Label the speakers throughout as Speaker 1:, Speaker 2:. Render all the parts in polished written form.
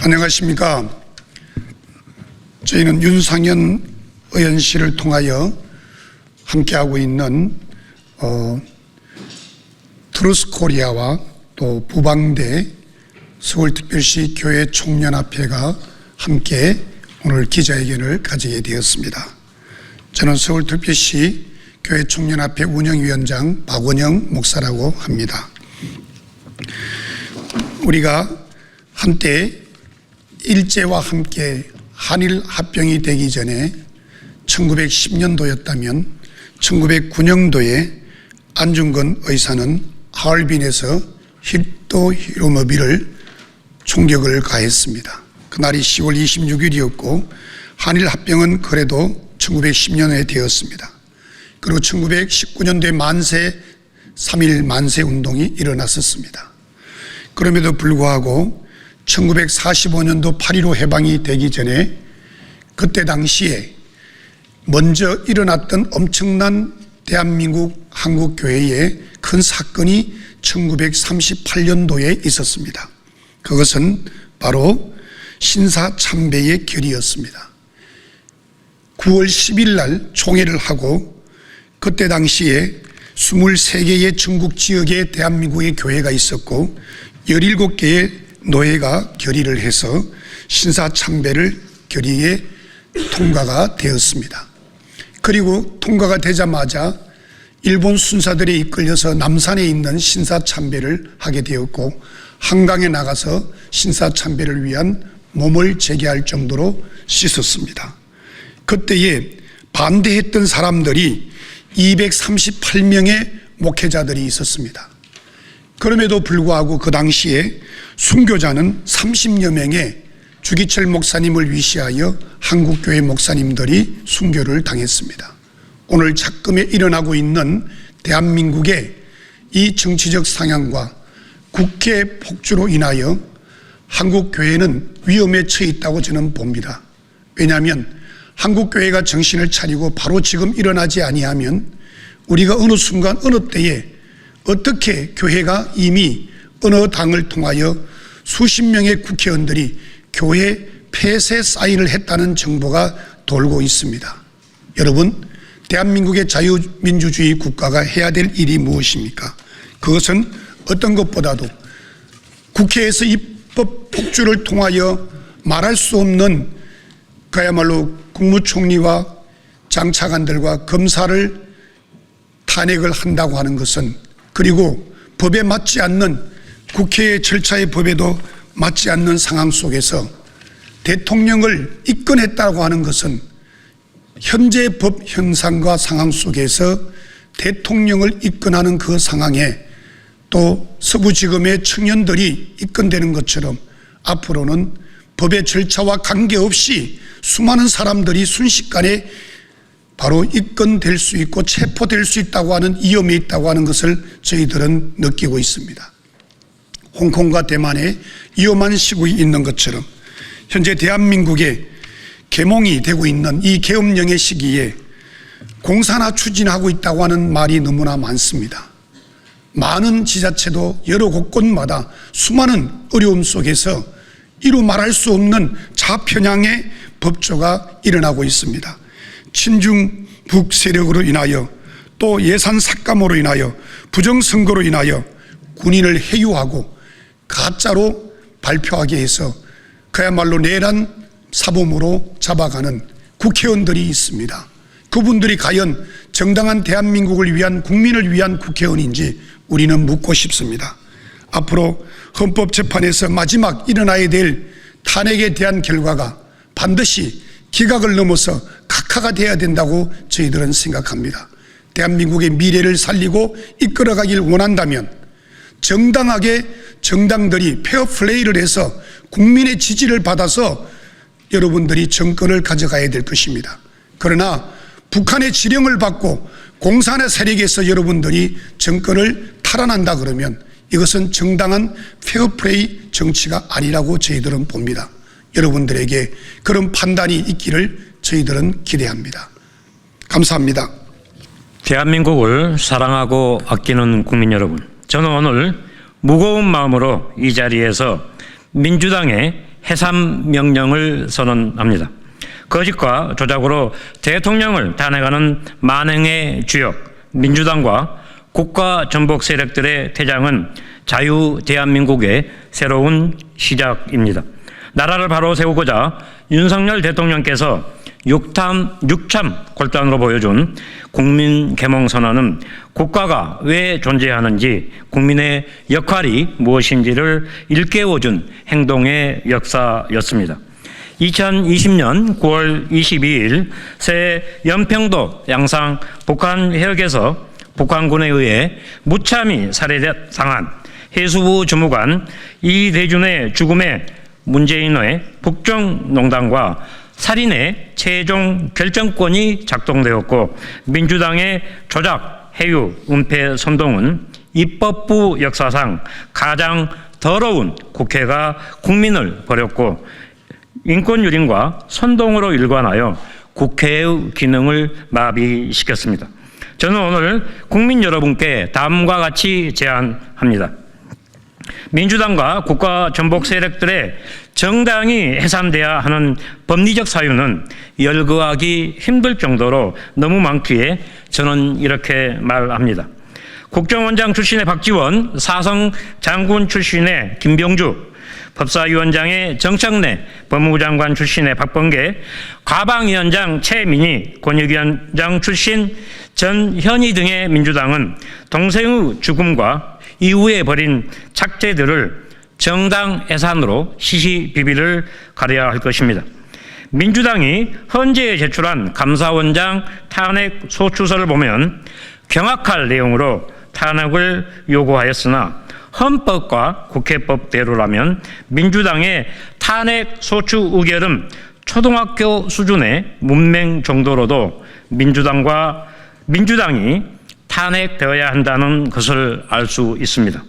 Speaker 1: 안녕하십니까. 저희는 윤상현 의원실을 통하여 함께하고 있는 트루스코리아와 또 부방대 서울특별시 교회총연합회가 함께 오늘 기자회견을 가지게 되었습니다. 저는 서울특별시 교회총연합회 운영위원장 박원영 목사라고 합니다. 우리가 한때 일제와 함께 한일 합병이 되기 전에 1910년도였다면 1909년도에 안중근 의사는 하얼빈에서 히토 히로노비를 총격을 가했습니다. 그날이 10월 26일이었고 한일 합병은 그래도 1910년에 되었습니다. 그리고 1919년도에 만세 3.1 만세 운동이 일어났었습니다. 그럼에도 불구하고 1945년도 8.15 해방이 되기 전에 그때 당시에 먼저 일어났던 엄청난 대한민국 한국교회의 큰 사건이 1938년도에 있었습니다. 그것은 바로 신사참배의 결의였습니다. 9월 10일 날 총회를 하고 그때 당시에 23개의 전국 지역에 대한민국의 교회가 있었고 17개의 노회가 결의를 해서 신사참배를 결의에 통과가 되었습니다. 그리고 통과가 되자마자 일본 순사들에 이끌려서 남산에 있는 신사참배를 하게 되었고 한강에 나가서 신사참배를 위한 몸을 재개할 정도로 씻었습니다. 그때에 반대했던 사람들이 238명의 목회자들이 있었습니다. 그럼에도 불구하고 그 당시에 순교자는 30여 명의 주기철 목사님을 위시하여 한국교회 목사님들이 순교를 당했습니다. 오늘 작금에 일어나고 있는 대한민국의 이 정치적 상향과 국회 폭주로 인하여 한국교회는 위험에 처해 있다고 저는 봅니다. 왜냐하면 한국교회가 정신을 차리고 바로 지금 일어나지 아니하면 우리가 어느 순간 어느 때에 어떻게 교회가 이미 어느 당을 통하여 수십 명의 국회의원들이 교회 폐쇄 사인을 했다는 정보가 돌고 있습니다. 여러분, 대한민국의 자유민주주의 국가가 해야 될 일이 무엇입니까? 그것은 어떤 것보다도 국회에서 입법 폭주를 통하여 말할 수 없는 그야말로 국무총리와 장차관들과 검사를 탄핵을 한다고 하는 것은, 그리고 법에 맞지 않는 국회의 절차의 법에도 맞지 않는 상황 속에서 대통령을 입건했다고 하는 것은 현재 법 현상과 상황 속에서 대통령을 입건하는 그 상황에 또 서부지검의 청년들이 입건되는 것처럼 앞으로는 법의 절차와 관계없이 수많은 사람들이 순식간에 바로 입건될 수 있고 체포될 수 있다고 하는 위험이 있다고 하는 것을 저희들은 느끼고 있습니다. 홍콩과 대만에 위험한 시국이 있는 것처럼 현재 대한민국에 계몽이 되고 있는 이 계엄령의 시기에 공사나 추진하고 있다고 하는 말이 너무나 많습니다. 많은 지자체도 여러 곳곳마다 수많은 어려움 속에서 이루 말할 수 없는 좌편향의 법조가 일어나고 있습니다. 친중북 세력으로 인하여 또 예산 삭감으로 인하여 부정선거로 인하여 군인을 해유하고 가짜로 발표하게 해서 그야말로 내란 사범으로 잡아가는 국회의원들이 있습니다. 그분들이 과연 정당한 대한민국을 위한 국민을 위한 국회의원인지 우리는 묻고 싶습니다. 앞으로 헌법재판에서 마지막 일어나야 될 탄핵에 대한 결과가 반드시 기각을 넘어서 각하가 돼야 된다고 저희들은 생각합니다. 대한민국의 미래를 살리고 이끌어가길 원한다면 정당하게 정당들이 페어플레이를 해서 국민의 지지를 받아서 여러분들이 정권을 가져가야 될 것입니다. 그러나 북한의 지령을 받고 공산의 세력에서 여러분들이 정권을 탈환한다 그러면 이것은 정당한 페어플레이 정치가 아니라고 저희들은 봅니다. 여러분들에게 그런 판단이 있기를 저희들은 기대합니다. 감사합니다.
Speaker 2: 대한민국을 사랑하고 아끼는 국민 여러분, 저는 오늘 무거운 마음으로 이 자리에서 민주당의 해산 명령을 선언합니다. 거짓과 조작으로 대통령을 탄핵하는 만행의 주역 민주당과 국가 전복 세력들의 퇴장은 자유 대한민국의 새로운 시작입니다. 나라를 바로 세우고자 윤석열 대통령께서 육참 골단으로 보여준 국민 계몽 선언은 국가가 왜 존재하는지, 국민의 역할이 무엇인지를 일깨워준 행동의 역사였습니다. 2020년 9월 22일 새 연평도 양상 북한 해역에서 북한군에 의해 무참히 살해당한 해수부 주무관 이대준의 죽음에 문재인의 국정농단과 살인의 최종 결정권이 작동되었고, 민주당의 조작, 해유, 은폐 선동은 입법부 역사상 가장 더러운 국회가 국민을 버렸고 인권유린과 선동으로 일관하여 국회의 기능을 마비시켰습니다. 저는 오늘 국민 여러분께 다음과 같이 제안합니다. 민주당과 국가 전복 세력들의 정당이 해산돼야 하는 법리적 사유는 열거하기 힘들 정도로 너무 많기에 저는 이렇게 말합니다. 국정원장 출신의 박지원, 사성 장군 출신의 김병주, 법사위원장의 정청래, 법무부 장관 출신의 박범계, 과방위원장 최민희, 권익위원장 출신 전현희 등의 민주당은 동생의 죽음과 이후에 벌인 착재들을 정당 해산으로 시시비비를 가려야 할 것입니다. 민주당이 헌재에 제출한 감사원장 탄핵 소추서를 보면 경악할 내용으로 탄핵을 요구하였으나 헌법과 국회법대로라면 민주당의 탄핵 소추 의결은 초등학교 수준의 문맹 정도로도 민주당이 탄핵되어야 한다는 것을 알 수 있습니다.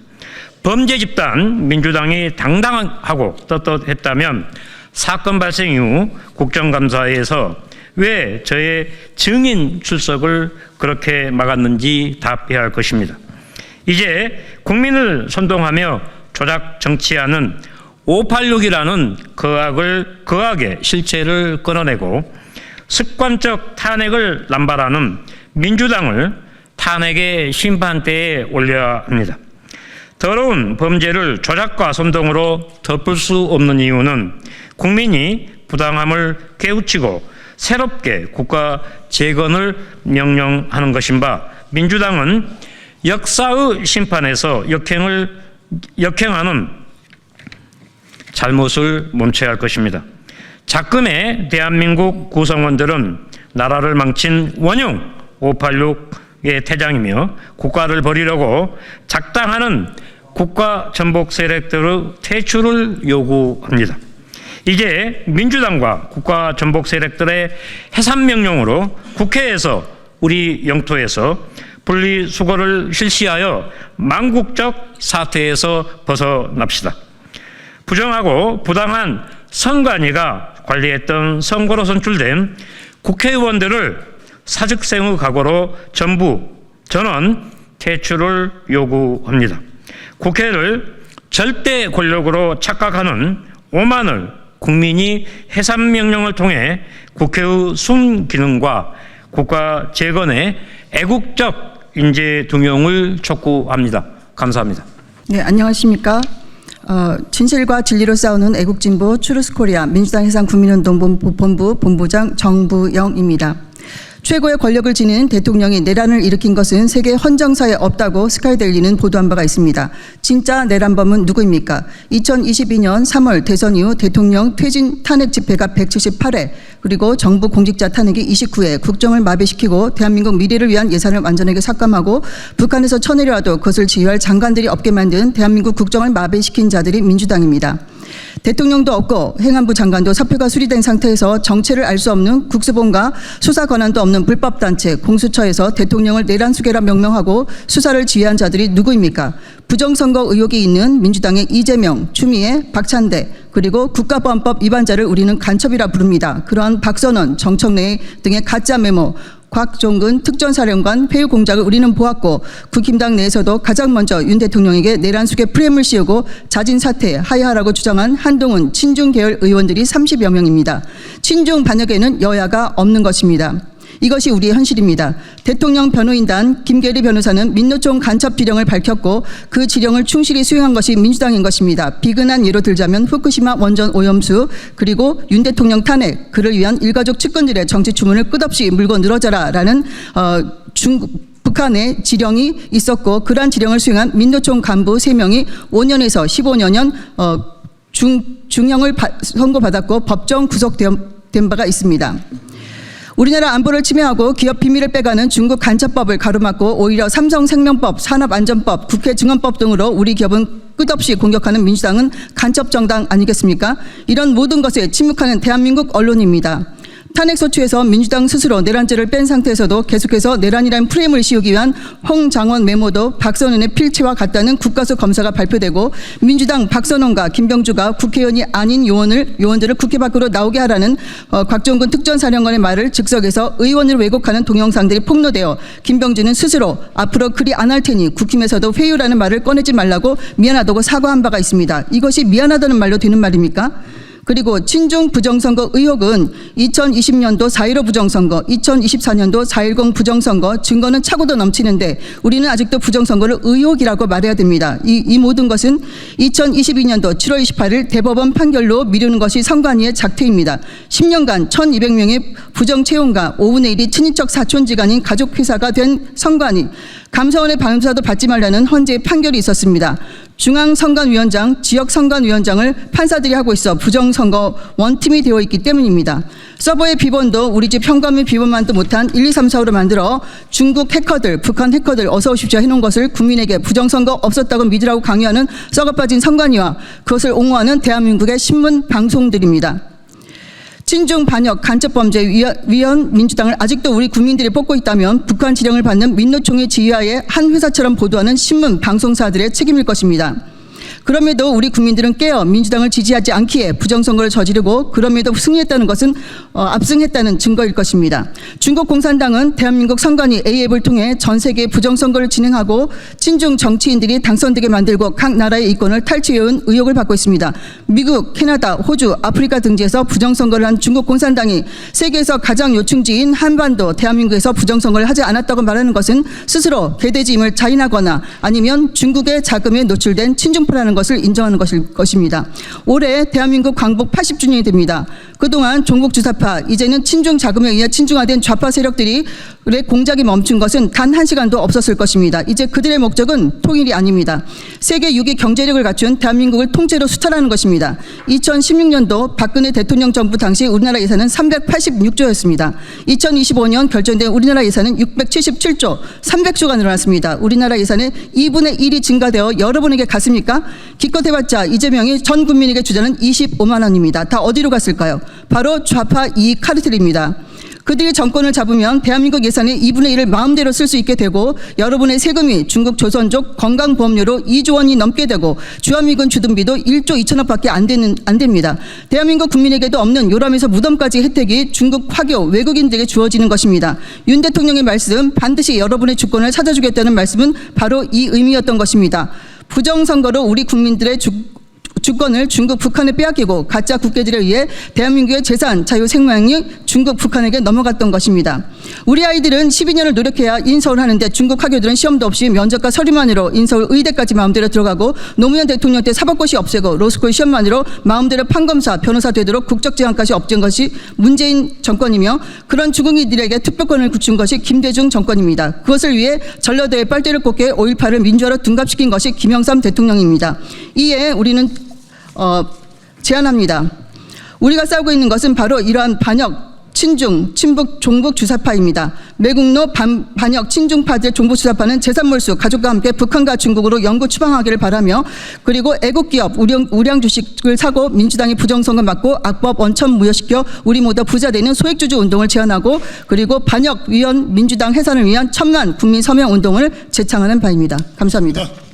Speaker 2: 범죄 집단 민주당이 당당하고 떳떳했다면 사건 발생 이후 국정감사에서 왜 저의 증인 출석을 그렇게 막았는지 답해야 할 것입니다. 이제 국민을 선동하며 조작 정치하는 586이라는 거악의 실체를 끊어내고 습관적 탄핵을 남발하는 민주당을 탄핵의 심판대에 올려야 합니다. 더러운 범죄를 조작과 선동으로 덮을 수 없는 이유는 국민이 부당함을 깨우치고 새롭게 국가 재건을 명령하는 것인 바, 민주당은 역사의 심판에서 역행하는 잘못을 멈춰야 할 것입니다. 작금의 대한민국 구성원들은 나라를 망친 원흉 586의 태장이며 국가를 버리려고 작당하는 국가 전복 세력들의 퇴출을 요구합니다. 이제 민주당과 국가 전복 세력들의 해산 명령으로 국회에서 우리 영토에서 분리수거를 실시하여 망국적 사태에서 벗어납시다. 부정하고 부당한 선관위가 관리했던 선거로 선출된 국회의원들을 사직생의 각오로 전원 퇴출을 요구합니다. 국회를 절대 권력으로 착각하는 오만을 국민이 해산 명령을 통해 국회의 순기능과 국가 재건의 애국적 인재 등용을 촉구합니다. 감사합니다.
Speaker 3: 네, 안녕하십니까. 진실과 진리로 싸우는 애국진보 추루스코리아 민주당 해상국민운동 본부 본부장 정부영입니다. 최고의 권력을 지닌 대통령이 내란을 일으킨 것은 세계 헌정사에 없다고 스카이데일리는 보도한 바가 있습니다. 진짜 내란범은 누구입니까? 2022년 3월 대선 이후 대통령 퇴진 탄핵 집회가 178회, 그리고 정부 공직자 탄핵이 29회, 국정을 마비시키고 대한민국 미래를 위한 예산을 완전하게 삭감하고 북한에서 쳐내려와도 그것을 지휘할 장관들이 없게 만든 대한민국 국정을 마비시킨 자들이 민주당입니다. 대통령도 없고 행안부 장관도 사표가 수리된 상태에서 정체를 알 수 없는 국수본과 수사 권한도 없는 불법단체 공수처에서 대통령을 내란 수괴라 명명하고 수사를 지휘한 자들이 누구입니까? 부정선거 의혹이 있는 민주당의 이재명, 추미애, 박찬대, 그리고 국가보안법 위반자를 우리는 간첩이라 부릅니다. 그러한 박선원, 정청래 등의 가짜 메모, 곽종근 특전사령관 회유 공작을 우리는 보았고 국힘당 내에서도 가장 먼저 윤 대통령에게 내란 속에 프레임을 씌우고 자진 사퇴 하야하라고 주장한 한동훈 친중 계열 의원들이 30여 명입니다. 친중 반역에는 여야가 없는 것입니다. 이것이 우리의 현실입니다. 대통령 변호인단 김계리 변호사는 민노총 간첩 지령을 밝혔고 그 지령을 충실히 수행한 것이 민주당인 것입니다. 비근한 예로 들자면 후쿠시마 원전 오염수 그리고 윤 대통령 탄핵 그를 위한 일가족 측근들의 정치 추문을 끝없이 물고 늘어져라라는 북한의 지령이 있었고 그러한 지령을 수행한 민노총 간부 3명이 5년에서 15년 중형을 선고받았고 법정 구속된 바가 있습니다. 우리나라 안보를 침해하고 기업 비밀을 빼가는 중국 간첩법을 가로막고 오히려 삼성생명법, 산업안전법, 국회 증언법 등으로 우리 기업은 끝없이 공격하는 민주당은 간첩 정당 아니겠습니까? 이런 모든 것에 침묵하는 대한민국 언론입니다. 탄핵소추에서 민주당 스스로 내란죄를 뺀 상태에서도 계속해서 내란이라는 프레임을 씌우기 위한 홍장원 메모도 박선원의 필체와 같다는 국가수 검사가 발표되고 민주당 박선원과 김병주가 국회의원이 아닌 요원들을 국회 밖으로 나오게 하라는 곽종근 특전사령관의 말을 즉석에서 의원을 왜곡하는 동영상들이 폭로되어 김병주는 스스로 앞으로 그리 안 할 테니 국힘에서도 회유라는 말을 꺼내지 말라고 미안하다고 사과한 바가 있습니다. 이것이 미안하다는 말로 되는 말입니까? 그리고 친중 부정선거 의혹은 2020년도 4.15 부정선거, 2024년도 4.10 부정선거 증거는 차고도 넘치는데 우리는 아직도 부정선거를 의혹이라고 말해야 됩니다. 이 모든 것은 2022년도 7월 28일 대법원 판결로 미루는 것이 선관위의 작태입니다. 10년간 1,200명의 부정채용과 5분의 1이 친인척 사촌지간인 가족회사가 된 선관위, 감사원의 감사도 받지 말라는 헌재의 판결이 있었습니다. 중앙선관위원장, 지역선관위원장을 판사들이 하고 있어 부정선거 원팀이 되어 있기 때문입니다. 서버의 비번도 우리 집 현관문 비번만도 못한 1, 2, 3, 4, 5로 만들어 중국 해커들, 북한 해커들 어서 오십시오 해놓은 것을 국민에게 부정선거 없었다고 믿으라고 강요하는 썩어 빠진 선관위와 그것을 옹호하는 대한민국의 신문 방송들입니다. 친중 반역 간첩범죄 위원 민주당을 아직도 우리 국민들이 뽑고 있다면 북한 지령을 받는 민노총의 지휘하에 한 회사처럼 보도하는 신문 방송사들의 책임일 것입니다. 그럼에도 우리 국민들은 깨어 민주당을 지지하지 않기에 부정선거를 저지르고 그럼에도 승리했다는 것은 압승했다는 증거일 것입니다. 중국 공산당은 대한민국 선관위 A앱을 통해 전 세계 부정선거를 진행하고 친중 정치인들이 당선되게 만들고 각 나라의 이권을 탈취해온 의혹을 받고 있습니다. 미국, 캐나다, 호주, 아프리카 등지에서 부정선거를 한 중국 공산당이 세계에서 가장 요충지인 한반도, 대한민국에서 부정선거를 하지 않았다고 말하는 것은 스스로 개돼지임을 자인하거나 아니면 중국의 자금에 노출된 친중파라는 것을 인정하는 것입니다. 올해 대한민국 광복 80주년이 됩니다. 그동안 종북 주사파, 이제는 친중 자금에 의해 친중화된 좌파 세력들의 공작이 멈춘 것은 단 한 시간도 없었을 것입니다. 이제 그들의 목적은 통일이 아닙니다. 세계 6위 경제력을 갖춘 대한민국을 통째로 수탈하는 것입니다. 2016년도 박근혜 대통령 정부 당시 우리나라 예산은 386조였습니다. 2025년 결정된 우리나라 예산은 677조, 300조가 늘어났습니다. 우리나라 예산의 2분의 1이 증가되어 여러분에게 갔습니까? 기껏 해봤자 이재명이 전 국민에게 주자는 25만 원입니다. 다 어디로 갔을까요? 바로 좌파 이익 카르텔입니다. 그들이 정권을 잡으면 대한민국 예산의 2분의 1을 마음대로 쓸 수 있게 되고 여러분의 세금이 중국 조선족 건강보험료로 2조 원이 넘게 되고 주한미군 주둔비도 1조 2천억밖에 안 됩니다. 대한민국 국민에게도 없는 요람에서 무덤까지 혜택이 중국 화교 외국인들에게 주어지는 것입니다. 윤 대통령의 말씀 반드시 여러분의 주권을 찾아주겠다는 말씀은 바로 이 의미였던 것입니다. 부정선거로 우리 국민들의 주권을 중국 북한에 빼앗기고 가짜 국회들에 의해 대한민국의 재산, 자유, 생명이 중국 북한에게 넘어갔던 것입니다. 우리 아이들은 12년을 노력해야 인서울 하는데 중국 학교들은 시험도 없이 면접과 서류만으로 인서울 의대까지 마음대로 들어가고 노무현 대통령 때 사법고시 없애고 로스쿨 시험만으로 마음대로 판검사, 변호사 되도록 국적지원까지 없앤 것이 문재인 정권이며 그런 중국인들에게 투표권을 굳춘 것이 김대중 정권입니다. 그것을 위해 전라도에 빨대를 꽂게 5.18을 민주화로 둔갑시킨 것이 김영삼 대통령입니다. 이에 우리는 제안합니다. 우리가 싸우고 있는 것은 바로 이러한 반역, 친중, 친북, 종북 주사파입니다. 매국노 반역, 친중파들 종북 주사파는 재산몰수, 가족과 함께 북한과 중국으로 영구 추방하기를 바라며 그리고 애국기업, 우량 주식을 사고 민주당이 부정선거 막고 악법 원천 무효시켜 우리 모두 부자 되는 소액주주 운동을 제안하고 그리고 반역 위원 민주당 해산을 위한 첨단 국민 서명 운동을 제창하는 바입니다. 감사합니다.